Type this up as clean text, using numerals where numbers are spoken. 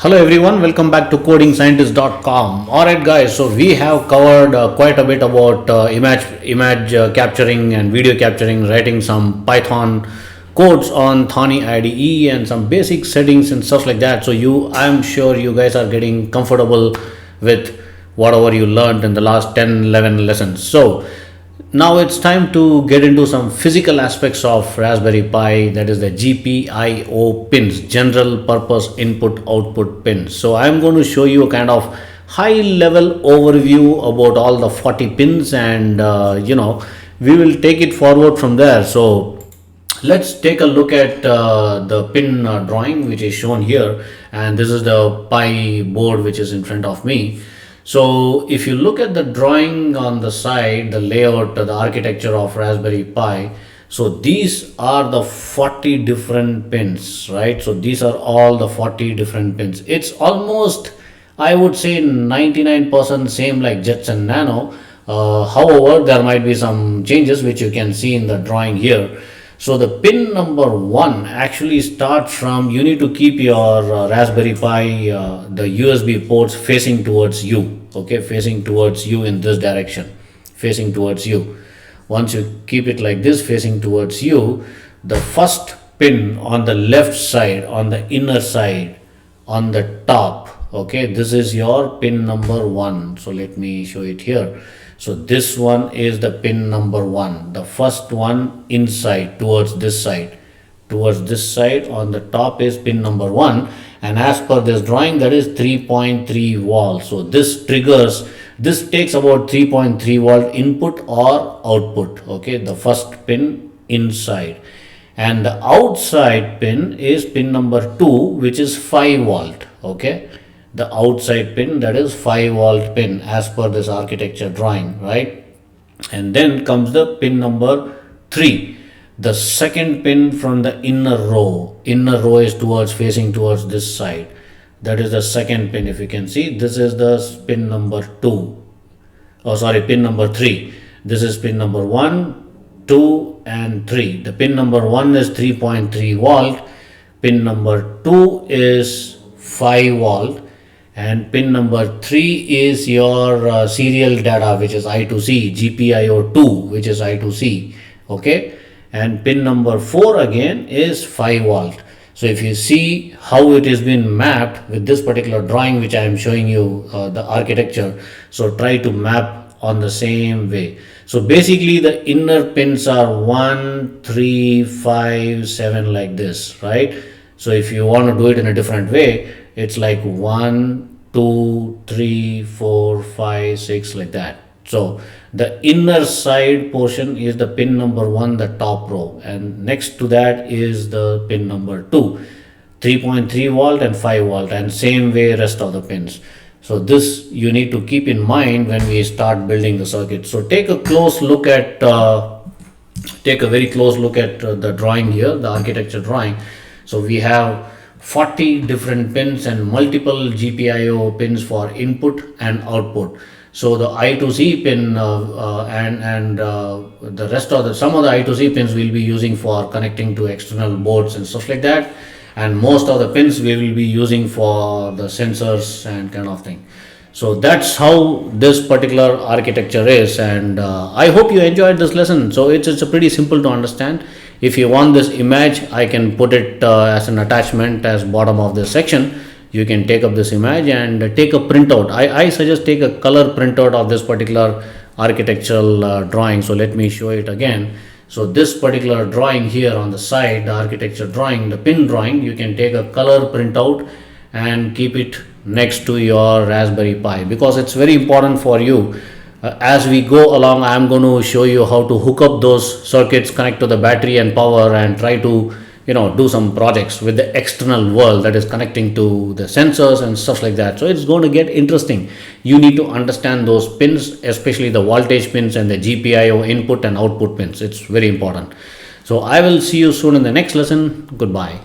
Hello everyone, welcome back to codingscientist.com. Alright guys, so we have covered quite a bit about image capturing and video capturing, writing some Python codes on Thani IDE and some basic settings and stuff like that. So I'm sure you guys are getting comfortable with whatever you learned in the last 10, 11 lessons. So now it's time to get into some physical aspects of Raspberry Pi, that is the GPIO pins, general purpose input output pins. So I'm going to show you a kind of high level overview about all the 40 pins, and we will take it forward from there. So let's take a look at the pin drawing which is shown here, and this is the Pi board which is in front of me. So if you look at the drawing on the side, the layout, the architecture of Raspberry Pi, so these are the 40 different pins, right? So these are all the 40 different pins. It's almost, I would say, 99% same like Jets and Nano. However, there might be some changes which you can see in the drawing here. So the pin number 1 actually starts from, you need to keep your Raspberry Pi, the USB ports facing towards you, okay, facing towards you in this direction, facing towards you. Once you keep it like this, facing towards you, the first pin on the left side, on the inner side, on the top, okay, this is your pin number 1. So let me show it here. So this one is the pin number 1, the first one inside towards this side. Towards this side on the top is pin number 1, and as per this drawing, that is 3.3 volt. So this takes about 3.3 volt input or output, okay, the first pin inside. And the outside pin is pin number 2, which is 5 volt, okay. The outside pin, that is 5 volt pin as per this architecture drawing, right? And then comes the pin number 3, the second pin from the inner row. Inner row is facing towards this side. That is the second pin. If you can see, this is the pin number 2. Oh, sorry, pin number 3. This is pin number 1, 2, and 3. The pin number 1 is 3.3 volt. Pin number 2 is 5 volt. And pin number 3 is your serial data, which is I2C, GPIO 2, which is I2C, okay. And pin number 4 again is 5 volt. So if you see how it has been mapped with this particular drawing which I am showing you, the architecture, so try to map on the same way. So basically the inner pins are 1, 3, 5, 7 like this, right? So if you want to do it in a different way, it's like 1, 2, 3, 4, 5, 6 like that. So the inner side portion is the pin number 1, the top row, and next to that is the pin number 2, 3.3 volt and 5 volt, and same way rest of the pins. So this you need to keep in mind when we start building the circuit. So take a very close look at the drawing here, the architecture drawing. So we have 40 different pins and multiple GPIO pins for input and output. So the I2C pin and the rest of some of the I2C pins we'll be using for connecting to external boards and stuff like that, and most of the pins we will be using for the sensors and kind of thing. So that's how this particular architecture is, and I hope you enjoyed this lesson. So it's a pretty simple to understand. If you want this image, I can put it as an attachment as bottom of this section. You can take up this image and take a printout. I suggest take a color printout of this particular architectural drawing. So let me show it again. So this particular drawing here on the side, the architecture drawing, the pin drawing, you can take a color printout and keep it next to your Raspberry Pi, because it's very important for you. As we go along, I am going to show you how to hook up those circuits, connect to the battery and power, and try to do some projects with the external world, that is connecting to the sensors and stuff like that. So it's going to get interesting. You need to understand those pins, especially the voltage pins and the GPIO input and output pins. It's very important. So I will see you soon in the next lesson. Goodbye.